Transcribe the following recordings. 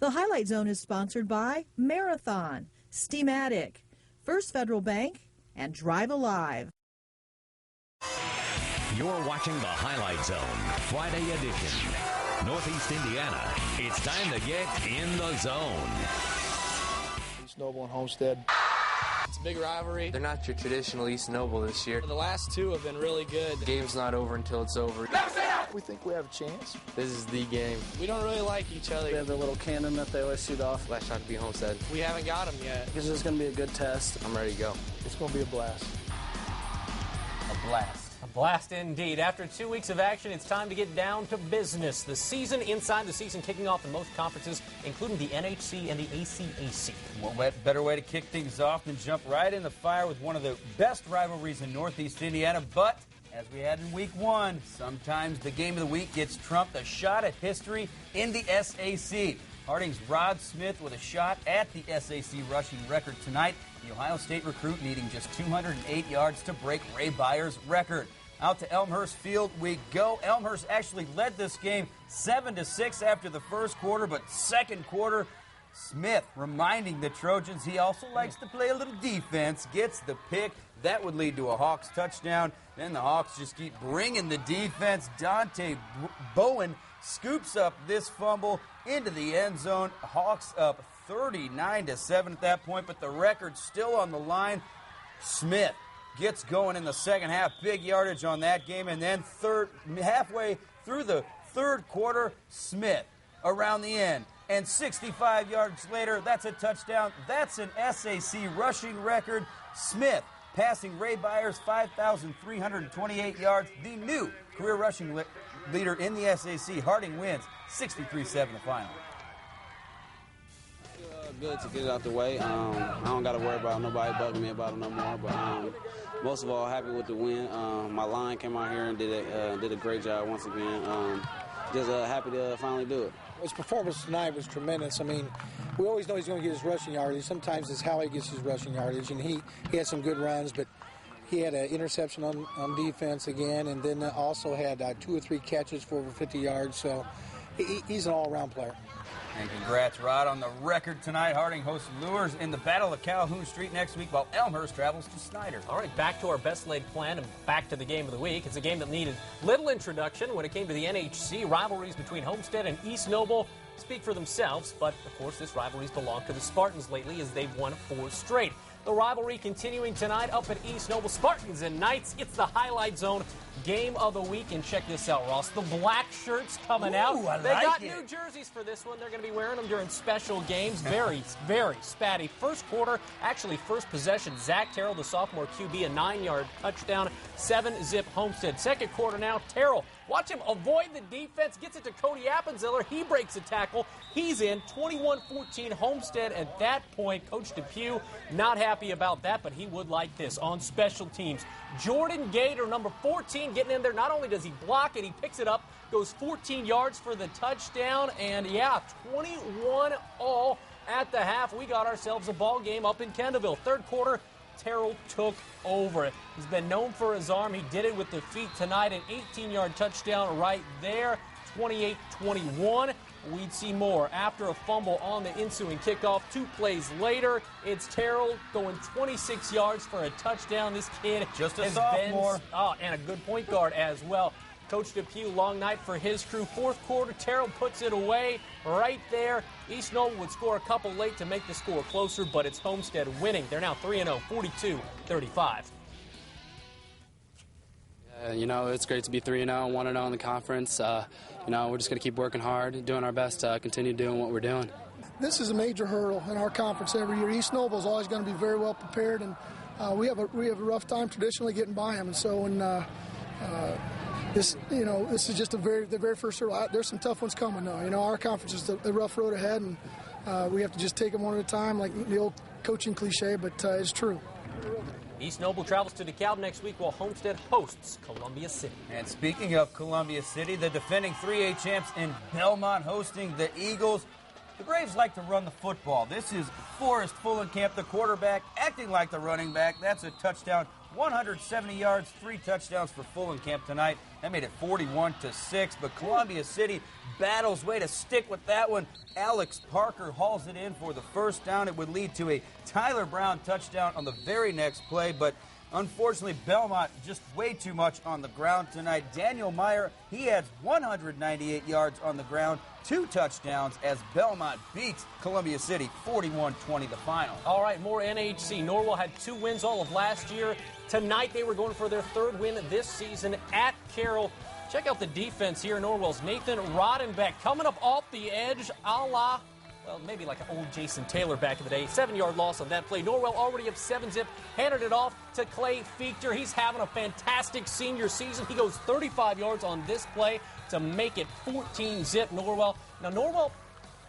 The Highlight Zone is sponsored by Marathon, Steamatic, First Federal Bank, and Drive Alive. You're watching the Highlight Zone, Friday edition. Northeast Indiana, it's time to get in the zone. East Noble and Homestead. It's a big rivalry. They're not your traditional East Noble this year. The last two have been really good. The game's not over until it's over. We think we have a chance. This is the game. We don't really like each other. They have their little cannon that they always shoot off. Last shot to be Homestead. We haven't got them yet. This is going to be a good test. I'm ready to go. It's going to be a blast. A blast. A blast indeed. After 2 weeks of action, it's time to get down to business. The season inside the season kicking off in most conferences, including the NHC and the ACAC. What better way to kick things off than jump right in the fire with one of the best rivalries in Northeast Indiana. But, as we had in week one, sometimes the game of the week gets trumped. A shot at history in the SAC. Harding's Rod Smith with a shot at the SAC rushing record tonight. The Ohio State recruit needing just 208 yards to break Ray Byers' record. Out to Elmhurst Field we go. Elmhurst actually led this game 7-6 after the first quarter, but second quarter, Smith reminding the Trojans he also likes to play a little defense, gets the pick. That would lead to a Hawks touchdown. Then the Hawks just keep bringing the defense. Dante Bowen scoops up this fumble into the end zone. Hawks up 39-7 at that point, but the record's still on the line. Smith gets going in the second half. Big yardage on that game. And then halfway through the third quarter, Smith around the end. And 65 yards later, that's a touchdown. That's an SAC rushing record. Smith passing Ray Byers 5,328 yards. The new career rushing leader in the SAC. Harding wins 63-7 the final. Good to get it out the way. I don't got to worry about nobody bugging me about it no more. But most of all, happy with the win. My line came out here and did a great job once again. Just happy to finally do it. His performance tonight was tremendous. I mean, we always know he's going to get his rushing yardage. Sometimes it's how he gets his rushing yardage, and he had some good runs, but he had an interception on defense again, and then also had 2 or 3 catches for over 50 yards. So he's an all-around player. And congrats, Rod, on the record tonight. Harding hosts Lures in the Battle of Calhoun Street next week, while Elmhurst travels to Snyder. All right, back to our best laid plan and back to the game of the week. It's a game that needed little introduction when it came to the NHC. Rivalries between Homestead and East Noble speak for themselves, but of course this rivalry's belonged to the Spartans lately as they've won 4 straight. The rivalry continuing tonight up at East Noble. Spartans and Knights. It's the Highlight Zone game of the week. And check this out, Ross. The black shirts coming out. They got new jerseys for this one. They're going to be wearing them during special games. Very, very spatty. First quarter, actually first possession. Zach Terrell, the sophomore QB, a 9-yard touchdown. 7-zip Homestead. Second quarter now, Terrell. Watch him avoid the defense. Gets it to Cody Appenziller. He breaks a tackle. He's in 21-14 Homestead at that point. Coach Depew not happy about that, but he would like this on special teams. Jordan Gator, number 14, getting in there. Not only does he block it, he picks it up, goes 14 yards for the touchdown, and yeah, 21 all at the half. We got ourselves a ball game up in Kendallville. Third quarter, Terrell took over. He's been known for his arm. He did it with the feet tonight. An 18-yard touchdown right there, 28-21. We'd see more after a fumble on the ensuing kickoff. 2 plays later, it's Terrell going 26 yards for a touchdown. This kid just a sophomore. And a good point guard as well. Coach Depew, long night for his crew. Fourth quarter, Terrell puts it away right there. East Noble would score a couple late to make the score closer, but it's Homestead winning. They're now 3-0, 42-35. You know, it's great to be 3-0, 1-0 in the conference. You know, we're just going to keep working hard, doing our best to continue doing what we're doing. This is a major hurdle in our conference every year. East Noble is always going to be very well prepared, and we have a rough time traditionally getting by them. And so when this is just the very first hurdle. There's some tough ones coming though. You know, our conference is the rough road ahead, and we have to just take them one at a time, like the old coaching cliche, but it's true. East Noble travels to DeKalb next week while Homestead hosts Columbia City. And speaking of Columbia City, the defending 3A champs in Belmont hosting the Eagles. The Braves like to run the football. This is Forrest Fullenkamp, the quarterback, acting like the running back. That's a touchdown. 170 yards, 3 touchdowns for Camp tonight. That made it 41-6, but Columbia City battles way to stick with that one. Alex Parker hauls it in for the first down. It would lead to a Tyler Brown touchdown on the very next play, but unfortunately, Belmont just way too much on the ground tonight. Daniel Meyer, he has 198 yards on the ground, 2 touchdowns as Belmont beats Columbia City 41-20 the final. All right, more NHC. Norwell had 2 wins all of last year. Tonight they were going for their 3rd win this season at Carroll. Check out the defense here. Norwell's Nathan Rodenbeck coming up off the edge a la, well, maybe like an old Jason Taylor back in the day. 7-yard loss on that play. Norwell already up 7-zip, handed it off to Clay Fechter. He's having a fantastic senior season. He goes 35 yards on this play to make it 14-zip Norwell. Now, Norwell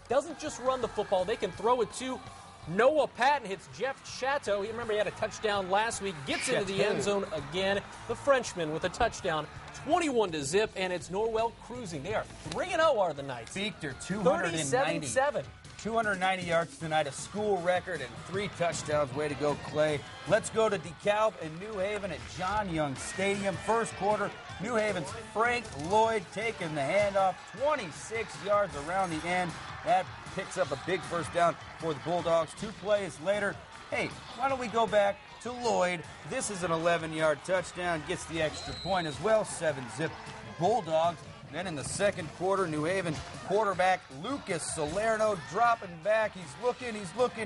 doesn't just run the football. They can throw it too. Noah Patton hits Jeff Chateau. You remember he had a touchdown last week. Gets into the end zone again. The Frenchman with a touchdown. 21-zip, and it's Norwell cruising. They are 3-0 are the Knights. Fechter, 290. 37-7. 290 yards tonight, a school record, and 3 touchdowns. Way to go, Clay. Let's go to DeKalb and New Haven at John Young Stadium. First quarter, New Haven's Frank Lloyd taking the handoff, 26 yards around the end. That picks up a big first down for the Bulldogs. 2 plays later, hey, why don't we go back to Lloyd? This is an 11-yard touchdown, gets the extra point as well, 7-zip Bulldogs. Then in the second quarter, New Haven quarterback Lucas Salerno dropping back. He's looking,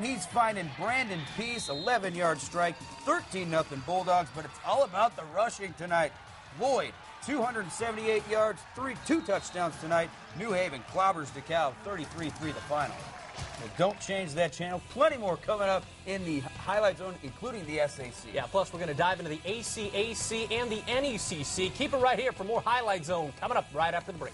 he's finding Brandon Peace, 11-yard strike, 13-0 Bulldogs, but it's all about the rushing tonight. Lloyd, 278 yards, 2 touchdowns tonight. New Haven clobbers DeKalb, 33-3 the final. Well, don't change that channel. Plenty more coming up in the Highlight Zone, including the SAC. Yeah, plus we're going to dive into the ACAC and the NECC. Keep it right here for more Highlight Zone coming up right after the break.